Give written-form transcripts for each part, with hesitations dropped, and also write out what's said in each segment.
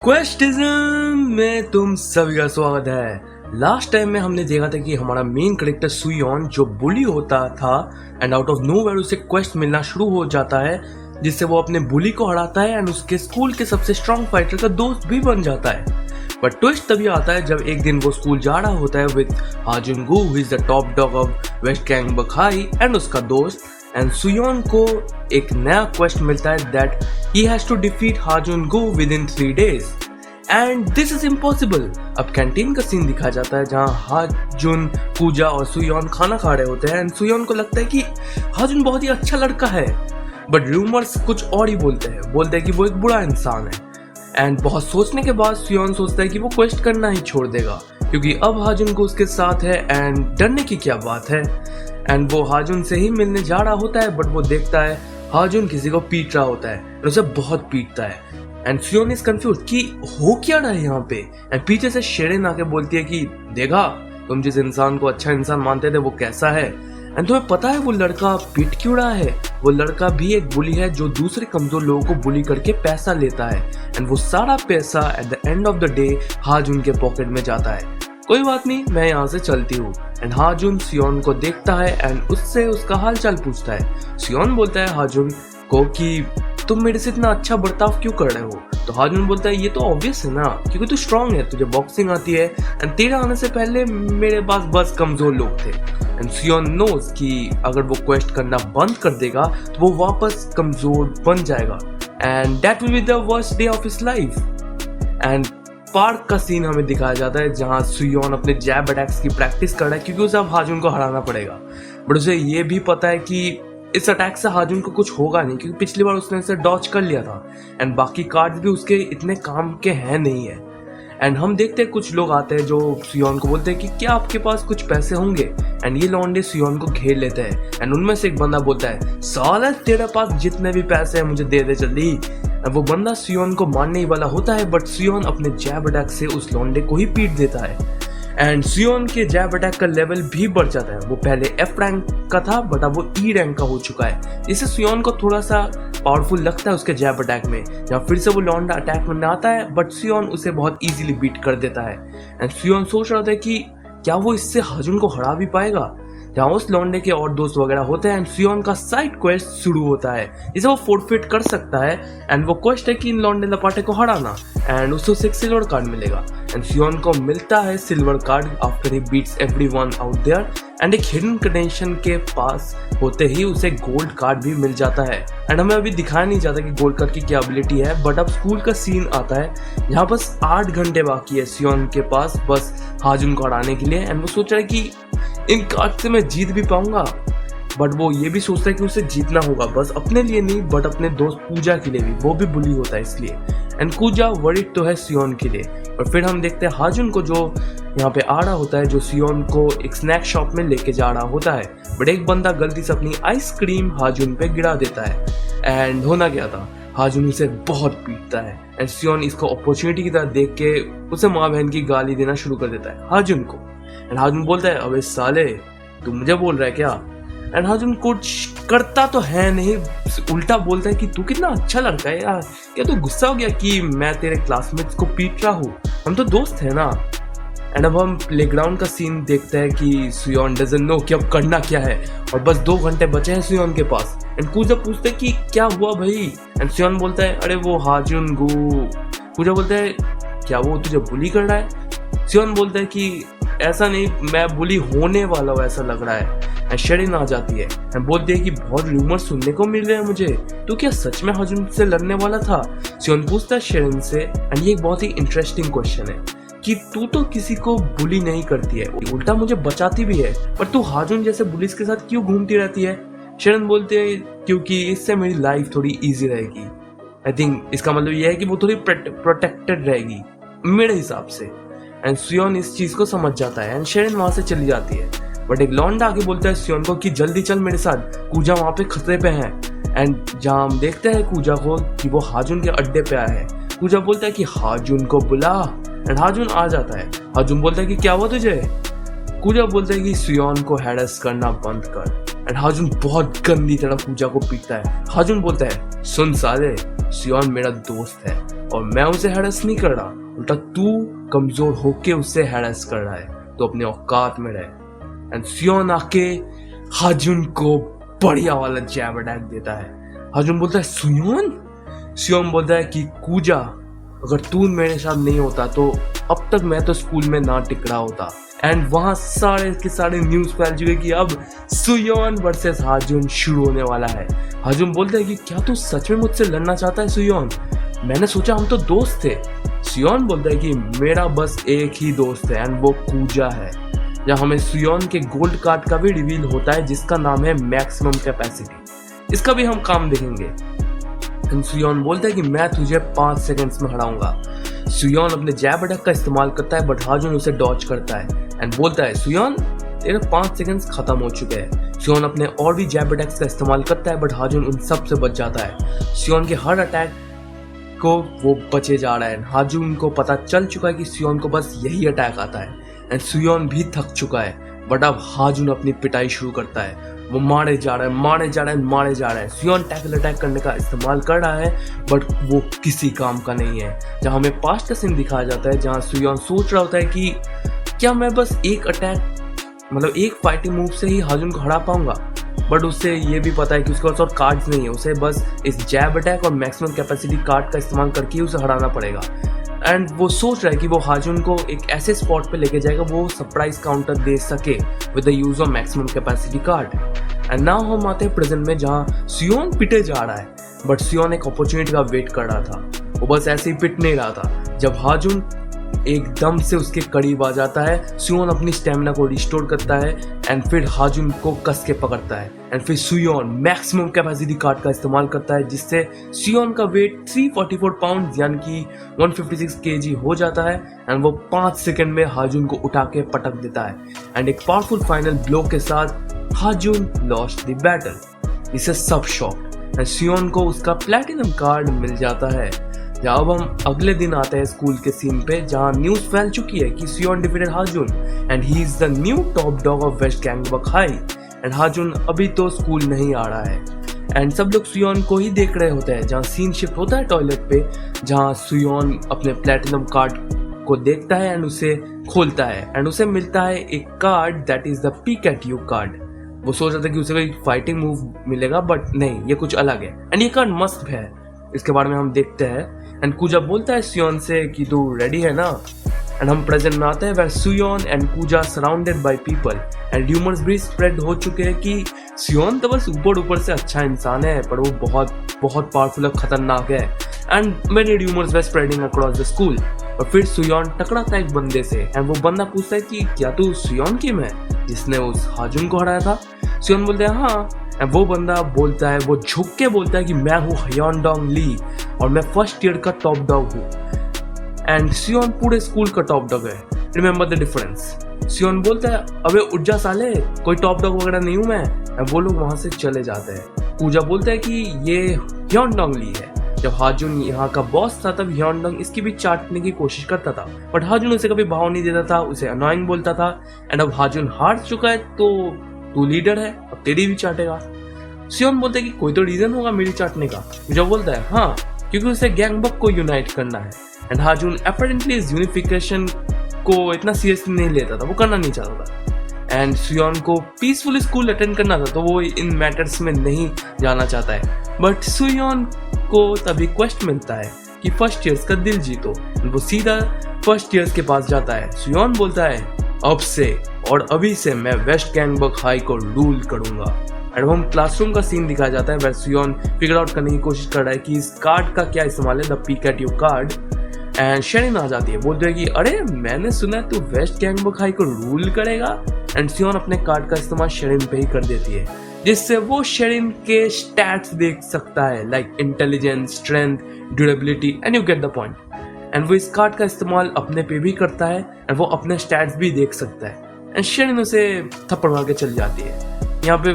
क्वेस्टिज्म में तुम सभी का स्वागत है। लास्ट टाइम में हमने देखा था कि हमारा मेन करेक्टर सुयोन जो बुली होता था एंड आउट ऑफ नोवेयर उसे क्वेस्ट मिलना शुरू हो जाता है जिससे वो अपने बुली को हराता है एंड उसके स्कूल के सबसे स्ट्रॉन्ग फाइटर का दोस्त भी बन जाता है। बट ट्विस्ट तभी आता है जब एक दिन वो स्कूल जा रहा होता है विद हाजुनगू who is the top dog of West Gangbuk and उसका दोस्त एंड सुयोन को एक नया क्वेस्ट मिलता है that he has to defeat हाजुनगू within 3 days and this is impossible। अब कैंटीन का सीन दिखाया जाता है जहाँ हाजुन, कूजा और सुयोन खाना खा रहे होते हैं एंड सुयोन को लगता है कि हाजुन बहुत ही अच्छा लड़का है बट रूमर्स कुछ और ही बोलते हैं कि वो एक बुरा इंसान है एंड बहुत सोचने के बाद सुयोन सोचता है कि वो क्वेस्ट करना ही छोड़ देगा क्योंकि अब हाजुन को उसके साथ है एंड डरने की क्या बात है। एंड वो हाजुन से ही मिलने जा रहा होता है बट वो देखता है हाजुन किसी को पीट रहा होता है और उसे बहुत पीटता है एंड सुयोन इज कंफ्यूज कि हो क्या रहा है यहाँ पे। एंड पीछे से शेरिन आके बोलती है कि देखा तुम जिस इंसान को अच्छा इंसान मानते थे वो कैसा है एंड तुम्हें पता है वो लड़का पीट क्यों रहा है। वो लड़का भी एक बुली है जो दूसरे कमजोर लोगों को बुली करके पैसा लेता है एंड वो सारा पैसा at the end of the day Hajun के पॉकेट में जाता है। कोई बात नहीं, मैं यहाँ से चलती हूँ। एंड हाजुन सियोन को देखता है एंड उससे उसका हालचाल पूछता है। सियोन बोलता है हाजुन को कि तुम मेरे से इतना अच्छा बर्ताव क्यों कर रहे हो। तो हाजुन बोलता है ये तो ऑब्वियस है ना क्योंकि तू स्ट्रांग है, तुझे बॉक्सिंग आती है एंड तेरे आने से पहले मेरे पास बस कमजोर लोग थे। एंड सियोन नोज कि अगर वो क्वेस्ट करना बंद कर देगा तो वो वापस कमजोर बन जाएगा and that will be the worst day of his life. And park का सीन हमें दिखाया जाता है जहां सुयोन अपने जैब अटैक्स की प्रैक्टिस कर रहा है क्योंकि उसे अब हाजुन को हराना पड़ेगा बट उसे ये भी पता है कि इस अटैक से हाजुन को कुछ होगा नहीं क्योंकि पिछली बार उसने इसे डॉच कर लिया था एंड बाकी कार्ड्स भी उसके इतने काम के हैं नहीं है। एंड हम देखते हैं कुछ लोग आते हैं जो सुयोन को बोलते हैं कि क्या आपके पास कुछ पैसे होंगे एंड ये लौंडे सुयोन को घेर लेते हैं एंड उनमें से एक बंदा बोलता है साला तेरे पास जितने भी पैसे हैं मुझे दे दे जल्दी। वो बंदा सियोन को मारने ही वाला होता है बट सियोन अपने जैब अटैक से उस लौंडे को ही पीट देता है एंड सियोन के जैब अटैक का लेवल भी बढ़ जाता है। वो पहले F रैंक का था बट अब वो E रैंक का हो चुका है। इससे सियोन को थोड़ा सा पावरफुल लगता है उसके जैब अटैक में जहाँ फिर से वो लौंडा अटैक करने आता है बट सियोन उसे बहुत इजीली बीट कर देता है। एंड सियोन सोच रहा था कि क्या वो इससे हाजुन को हरा भी पाएगा जहाँ उस लौंडे के और दोस्त वगैरह होते हैं एंड सियोन का साइड क्वेस्ट शुरू होता है जिसे वो फोर्टफिट कर सकता है एंड वो क्वेस्ट है कि इन लौंडे लपाटे को हराना एंड उससे एक सिल्वर कार्ड मिलेगा एंड सियोन को मिलता है silver card after he beats everyone out there and एक हिडन कंटेंशन के पास होते ही उसे गोल्ड कार्ड भी मिल जाता है। एंड हमें अभी दिखाया नहीं जाता कि गोल्ड कार्ड की क्या एबिलिटी है बट अब स्कूल का सीन आता है जहाँ बस 8 घंटे बाकी है सियोन के पास बस हाजुन को हराने के लिए एंड वो सोच रहा है कि इन कार्ड से मैं जीत भी पाऊंगा बट वो ये भी सोचता है कि उसे जीतना होगा बस अपने लिए नहीं बट अपने दोस्त पूजा के लिए भी, वो भी बुली होता है इसलिए। एंड पूजा वरीड तो है सियोन के लिए और फिर हम देखते हैं हाजुन को जो यहाँ पे आ रहा होता है जो सियोन को एक स्नैक शॉप में लेके जा रहा होता है बट एक बंदा गलती से अपनी आइसक्रीम हाजुन पे गिरा देता है एंड होना क्या था हाजुन उसे बहुत पीटता है एंड सियोन इसको अपॉर्चुनिटी की तरह देख के उसे माँ बहन की गाली देना शुरू कर देता है हाजुन को। एंड हाजुन बोलता है अबे साले तू मुझे बोल रहा है क्या। एंड हाजुन कुछ करता तो है नहीं, उल्टा बोलता है कि तू कितना अच्छा लड़का है यार, क्या तू गुस्सा हो गया कि मैं तेरे क्लासमेट्स को पीट रहा हूँ, हम तो दोस्त है ना। एंड अब हम प्लेग्राउंड का सीन देखते हैं कि सुयोन डजंट नो कि अब करना क्या है और बस 2 घंटे बचे हैं सुयोन के पास। एंड कूजा पूछते हैं कि क्या हुआ भाई एंड सुयोन बोलता है अरे वो हाजुनगू। कूजा बोलता है क्या वो तुझे बुली कर रहा है। सुयोन बोलता है कि ऐसा नहीं, मैं बुली होने वाला हूँ ऐसा लग रहा है। एंड शेरिन आ जाती है एंड बोलती है कि बहुत रूमर सुनने को मिल रहे हैं मुझे, तो क्या सच में हाजुन से लड़ने वाला था। सियोन पूछता है शेरिन से एंड ये एक बहुत ही इंटरेस्टिंग क्वेश्चन है कि तू तो किसी को बुली नहीं करती है, उल्टा मुझे बचाती भी है, पर तू हाजुन जैसे बुलिस के साथ क्यों घूमती रहती है। शेरिन बोलते है क्योंकि इससे मेरी लाइफ थोड़ी ईजी रहेगी। आई थिंक इसका मतलब यह है कि वो थोड़ी प्रोटेक्टेड रहेगी मेरे हिसाब से। एंड सियोन इस चीज को समझ जाता है एंड शेरिन वहां से चली जाती है बट एक लौंडा आके बोलता है सियोन को कि जल्दी चल मेरे साथ, कूजा वहां पे खतरे पे है। एंड जहां हम देखते हैं कूजा को कि वो हाजुन के अड्डे पे आया है। कूजा बोलता है कि हाजुन को बुला एंड हाजुन आ जाता है। हाजुन बोलता है कि क्या हुआ तुझे। कूजा बोलता है कि सियोन को हैरेस करना बंद कर एंड हाजुन बहुत गंदी तरह कूजा को पीटता है। हाजुन बोलता है सुन साले सियोन मेरा दोस्त है और मैं उसे हैरेस नहीं कर रहा, उल्टा तू कमजोर होके उसे हैरेस कर रहा है, तो अपने औकात में रहे। एंड सियोन आके हाजुन को बढ़िया वाला जैब अटैक देता है। हाजुन बोलता है सुयोन? सियोन बोलता है कि कूजा, अगर तू मेरे साथ नहीं होता तो अब तक मैं तो स्कूल में ना टिक रहा होता। एंड वहां सारे के सारे न्यूज फैल चुके कि अब सुयोन वर्सेस हाजुन शुरू होने वाला है। हाजुन बोलता है कि क्या तू सच में मुझसे लड़ना चाहता है सुयोन? मैंने सोचा हम तो दोस्त थे। सियोन बोलता है कि मेरा बस एक ही दोस्त है एंड वो कूजा है। जहाँ हमें सुयोन के गोल्ड कार्ड का भी रिवील होता है जिसका नाम है मैक्सिमम कैपेसिटी। इसका भी हम काम देखेंगे। सुयोन बोलता है कि मैं तुझे 5 सेकंड्स में हराऊंगा। सुयोन अपने जैब अटैक का इस्तेमाल करता है बट हाजुन उसे डॉज करता है एंड बोलता है सुयोन तेरे 5 सेकंड्स खत्म हो चुके हैं। सियोन अपने और भी जैब अटैक्स का इस्तेमाल करता है बट हाजुन उन सब से बच जाता है। सियोन के हर अटैक को वो बचे जा रहा है। हाजुन को पता चल चुका है कि सियोन को बस यही अटैक आता है एंड सियोन भी थक चुका है बट अब हाजुन अपनी पिटाई शुरू करता है। वो मारे जा रहा है। सियोन टैकल अटैक करने का इस्तेमाल कर रहा है बट वो किसी काम का नहीं है। जहाँ हमें पास्ट का सीन दिखाया जाता है जहाँ सियोन सोच रहा होता है कि क्या मैं बस एक अटैक मतलब एक फाइटिंग मूव से ही हाजुन को हरा पाऊंगा, बट उससे ये भी पता है कि उसके पास और कार्ड्स नहीं है, उसे बस इस जैब अटैक और मैक्सिमम कैपेसिटी कार्ड का इस्तेमाल करके ही उसे हराना पड़ेगा। एंड वो सोच रहा है कि वो हाजुन को एक ऐसे स्पॉट पे लेके जाएगा वो सरप्राइज काउंटर दे सके with the use of maximum capacity card. And now हम आते हैं प्रेजेंट में जहाँ सियोन पिटे जा रहा है बट सियोन एक अपॉर्चुनिटी का वेट कर रहा था। वो बस ऐसे ही पिट नहीं रहा था। जब हाजुन एकदम से उसके करीब आ जाता है सियोन अपनी स्टेमिना को रिस्टोर करता है एंड फिर हाजुन को कस के पकड़ता है एंड फिर सियोन मैक्सिमम कैपेसिटी कार्ड का इस्तेमाल करता है जिससे सियोन का वेट 344 पाउंड यानी कि 156 केजी हो जाता है एंड वो 5 सेकंड में हाजुन को उठा के पटक देता है एंड एक पावरफुल फाइनल ब्लो के साथ हाजुन लॉस्ट द बैटल। इसे सब शॉक एंड सियोन को उसका प्लैटिनम कार्ड मिल जाता है। जहाँ अब हम अगले दिन आते हैं स्कूल के सीन पे जहाँ न्यूज फैल चुकी है कि Seon defeated Hajun and he is the new top dog of West Gangbuk High. And Hajun अभी तो स्कूल नहीं आ रहा है एंड सब लोग सियोन को ही देख रहे होते हैं। जहाँ सीन शिफ्ट होता है टॉयलेट पे जहाँ सियोन अपने प्लैटिनम कार्ड को देखता है एंड उसे खोलता है एंड उसे मिलता है एक card that is the Pikachu card. वो सोच रहा था कि उसे कोई फाइटिंग मूव मिलेगा बट नहीं, ये कुछ अलग है एंड ये कार्ड मस्त है। इसके बारे में हम देखते हैं एंड कूजा बोलता है सियोन से कि तू रेडी है ना। एंड हम प्रेजेंट में आते हैं where Seon and Kuja surrounded by people and rumours भी स्प्रेड हो चुके हैं कि सियोन तो बस ऊपर से अच्छा इंसान है पर वो बहुत पावरफुल और खतरनाक है and many rumours were spreading across the school. और फिर सियोन टकराता है एक बंदे से एंड वो बंदा पूछता है कि क्या तू सियोन किम है जिसने उस हाजुन को हराया था? सियोन बोलते हैं हाँ। एंड वो बंदा बोलता है, वो झुक के बोलता है कि मैं हूँ ह्योनडोंग ली और मैं फर्स्ट ईयर का टॉप डॉग हूँ एंड सियोन पूरे स्कूल का टॉप डॉग है। Remember the difference. सियोन बोलता है अबे उठ जा साले, कोई टॉप डॉग वगैरह नहीं हूँ मैं। एंड वो लोग वहां से चले जाते हैं। कूजा बोलता है कि ये ह्योनडोंग ली है। जब हाजुन यहाँ का बॉस था तब ह्योनडोंग इसकी भी चाटने की कोशिश करता था बट हाजुन उसे कभी भाव नहीं देता था, उसे अनोइंग बोलता था। एंड अब हाजुन हार चुका है तो तू लीडर है, अब तेरी भी चाटेगा। सियोन बोलता है कि कोई तो रीजन होगा मेरी चाटने का। जो बोलता है हाँ, क्योंकि उसे गैंगबक को यूनाइट करना है। एंड हाजुन अपेरेंटली इस यूनिफिकेशन को इतना सीरियसली नहीं लेता था, वो करना नहीं चाहता था। एंड सियोन को पीसफुल स्कूल अटेंड करना था तो वो इन मैटर्स में नहीं जाना चाहता है। बट सियोन को तभी क्वेस्ट मिलता है कि फर्स्ट ईयर्स का दिल जीतो। वो सीधा फर्स्ट ईयर्स के पास जाता है। सियोन बोलता है अब से और अभी से मैं वेस्ट गैंगबक हाई को रूल करूंगा। एंड हम क्लासरूम का सीन दिखाया जाता है वह सियोन फिगर आउट करने की कोशिश कर रहा है कि इस कार्ड का क्या इस्तेमाल है, the Pikachu card. And Sherin आ जाती है, बोलते हैं कि अरे मैंने सुना तू वेस्ट गैंगबक हाई को रूल करेगा। एंड सियोन अपने कार्ड का इस्तेमाल शेरिन पे ही कर देती है जिससे वो शेरिन के स्टैट्स देख सकता है like intelligence, strength, durability and you get the point. And वो इस कार्ड का इस्तेमाल अपने पे भी करता है एंड वो अपने स्टैट्स भी देख सकता है। एंड शेरिन उसे थप्पड़ मार के चल जाती है। यहाँ पे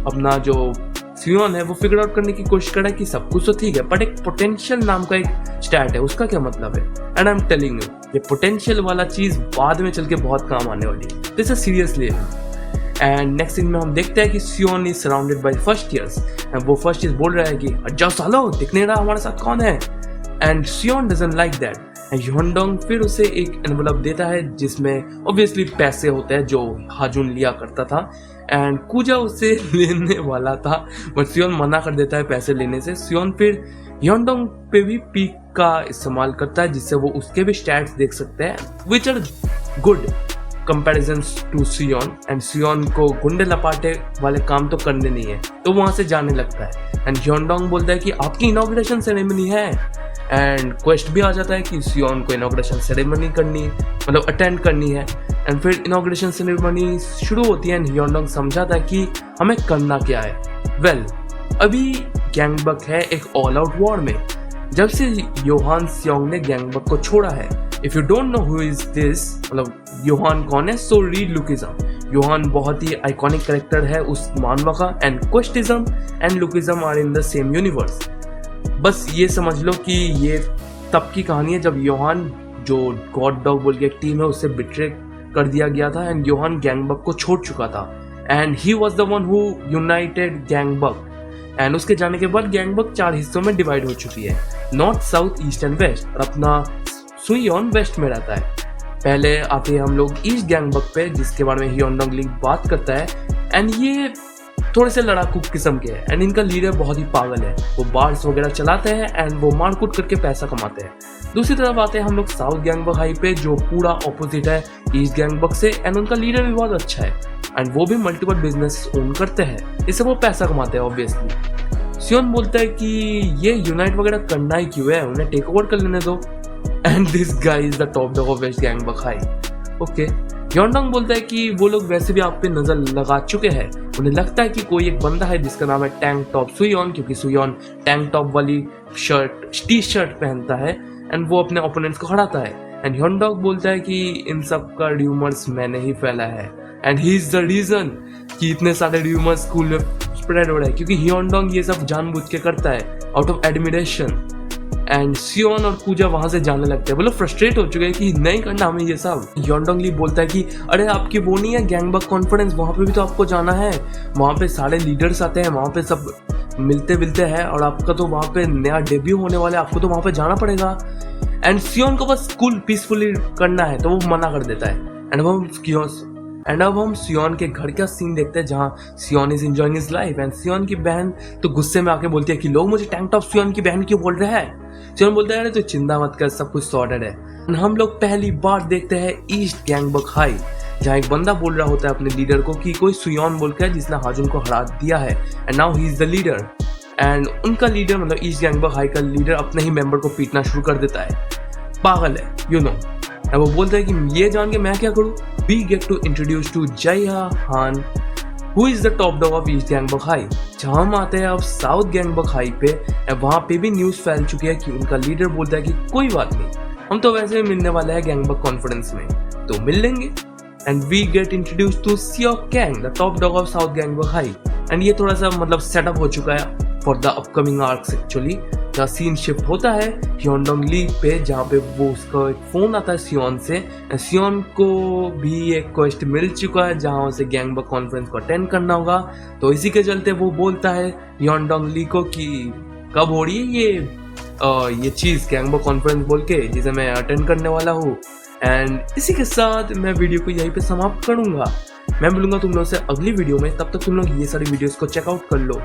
अपना जो सियोन है वो फिगर आउट करने की कोशिश कर रहा है कि सब कुछ तो ठीक है बट एक पोटेंशियल नाम का एक स्टैट है, उसका क्या मतलब है। And I am telling you ये पोटेंशियल वाला चीज बाद में चल के बहुत काम आने वाली है, this is seriously. And next scene में हम देखते हैं कि Seon is surrounded by first years and वो फर्स्ट ईयर बोल रहा है कि जाओ सालो, दिख नहीं रहा हमारे साथ कौन है। And Seon doesn't like that and Yongdong फिर उसे एक एनवलप देता है जिसमें ऑब्वियसली पैसे होते हैं जो हाजुन लिया करता था। एंड कुजा उसे लेने वाला था बट सियोन मना कर देता है पैसे लेने से। सियोन फिर योंडोंग पे भी पीक का इस्तेमाल करता है जिससे वो उसके भी स्टैट्स देख सकते हैं which are good comparisons to Seon. And सियोन को गुंडे लपाटे वाले काम तो करने नहीं है तो वहां से जाने लगता है। एंड योंडोंग बोलता है कि आपकी इनॉग्रेशन सेरेमनी है एंड क्वेस्ट भी आ जाता है कि सियोन को इनॉग्रेशन सेरेमनी करनी मतलब अटेंड करनी है। एंड फिर इनॉग्रेशन सेरेमनी शुरू होती है एंड योंडोंग समझाता है कि हमें करना क्या है। वेल अभी गैंगबक है एक ऑल आउट वॉर में जब से योहान सियोंग ने गैंगबक को छोड़ा है। If you don't know who is this मतलब योहान कौन है सो रीड लुकिज्म। योहान बहुत ही आइकॉनिक कैरेक्टर है उस मानवा का and Questism and Lookism are in the same universe. बस ये समझ लो कि ये तब की कहानी है जब योहान जो गॉड डॉग बोल के एक टीम है उससे बिट्रे कर दिया गया था एंड योहान गैंगबक को छोड़ चुका था and he was the one who united Gangbuk. And उसके जाने के बाद गैंगबक 4 हिस्सों में डिवाइड हो चुकी है, north south east and west. और अपना सुयोन वेस्ट में रहता है। पहले आते हैं हम लोग ईस्ट गैंगबक पे जिसके बारे में योंडोंग ली बात करता है एंड ये थोड़े से लड़ाकू किस्म के हैं एंड इनका लीडर बहुत ही पागल है। वो बार्स वगैरह चलाते हैं एंड वो मारकूट करके पैसा कमाते हैं। दूसरी तरफ आते हैं हम लोग साउथ गैंगबक हाई पे जो पूरा ऑपोजिट है ईस्ट गैंगबक से एंड उनका लीडर भी बहुत अच्छा है एंड वो भी मल्टीपल बिजनेस ओन करते हैं, इससे वो पैसा कमाते हैं ऑब्वियसली। सियोन बोलता है कि ये यूनाइट वगैरह करना ही क्यों है, उन्हें टेक ओवर कर लेने दो। And this guy is the top dog of West Gangbuk High. Okay Yongdong बोलता है कि वो लोग वैसे भी आप पे नजर लगा चुके हैं, उन्हें लगता है कि कोई एक बंदा है जिसका नाम है टैंक टॉप सुयोन क्योंकि सुयोन टैंक टॉप वाली टी शर्ट पहनता है एंड वो अपने ओपोनेंट्स को हराता है। एंड योंडोंग बोलता है कि इन सब का र्यूमर्स मैंने ही फैला है and he is the reason कि इतने सारे र्यूमर्स स्कूल में स्प्रेड हो रहे हैं क्योंकि योंडोंग ये सब जानबूझ के करता है आउट ऑफ एडमिरेशन। एंड सियोन और कुजा वहां से जाने लगते हैं, वो लोग फ्रस्ट्रेट हो चुके हैं कि नहीं करना हमें ये सब। योंडोंग ली बोलता है कि अरे आपकी वो नहीं है गैंगबक कॉन्फ्रेंस, वहां पे भी तो आपको जाना है, वहां पे सारे लीडर्स आते हैं, वहां पे सब मिलते मिलते हैं और आपका तो वहां पे नया डेब्यू होने वाला है, आपको तो वहां पे जाना पड़ेगा। एंड सियोन को बस स्कूल पीसफुली करना है तो वो मना कर देता है। एंड अब हम सियोन के घर का सीन देखते हैं जहाँ Seon is enjoying his life and Seon की बहन तो गुस्से में आके बोलती है कि लोग मुझे टैंक टॉप सियोन की बहन क्यों बोल रहे हैं। सियोन बोलता है अरे तो चिंता मत कर, सब कुछ सॉर्टेड है। हम लोग पहली बार देखते हैं ईस्ट गैंगबक हाई जहाँ एक बंदा बोल रहा होता है अपने लीडर को कि कोई सुयोन बोल के है जिसने हाजुन को हरा दिया है and now he is the leader. And उनका लीडर मतलब ईस्ट गैंगबक हाई का लीडर अपने ही मेंबर को पीटना शुरू कर देता है, पागल है यू नो। वो बोलता है कि ये जान के मैं क्या करूं। We get to introduce to Jaya Han, who is the top dog of East Gangbuk High। जहाँ हम आते हैं अब साउथ गैंगबक हाई पे, वहाँ पे भी न्यूज़ फैल चुकी है कि उनका लीडर बोलता है कि कोई बात नहीं, हम तो वैसे भी मिलने वाले हैं गैंगबक कॉन्फ्रेंस में तो मिल लेंगे। And we get introduce to Seok Kang the top dog of South Gangbuk High. And ये थोड़ा सा मतलब सेटअप हो चुका है for the upcoming arcs actually. जहाँ सीन शिफ्ट होता है योंडोंग ली पे जहाँ पे वो उसका एक फोन आता है सियोन से। सियोन को भी एक क्वेस्ट मिल चुका है जहाँ उसे गैंगबक कॉन्फ्रेंस को अटेंड करना होगा तो इसी के चलते वो बोलता है योंडोंग ली को कि कब हो रही है ये चीज़ गैंगबक कॉन्फ्रेंस बोल के जिसे मैं अटेंड करने वाला हूँ। एंड इसी के साथ मैं वीडियो को यहीं पे समाप्त करूँगा। मैं मिलूंगा तुम लोगों से अगली वीडियो में, तब तक तुम लोग ये सारी वीडियोस को चेकआउट कर लो।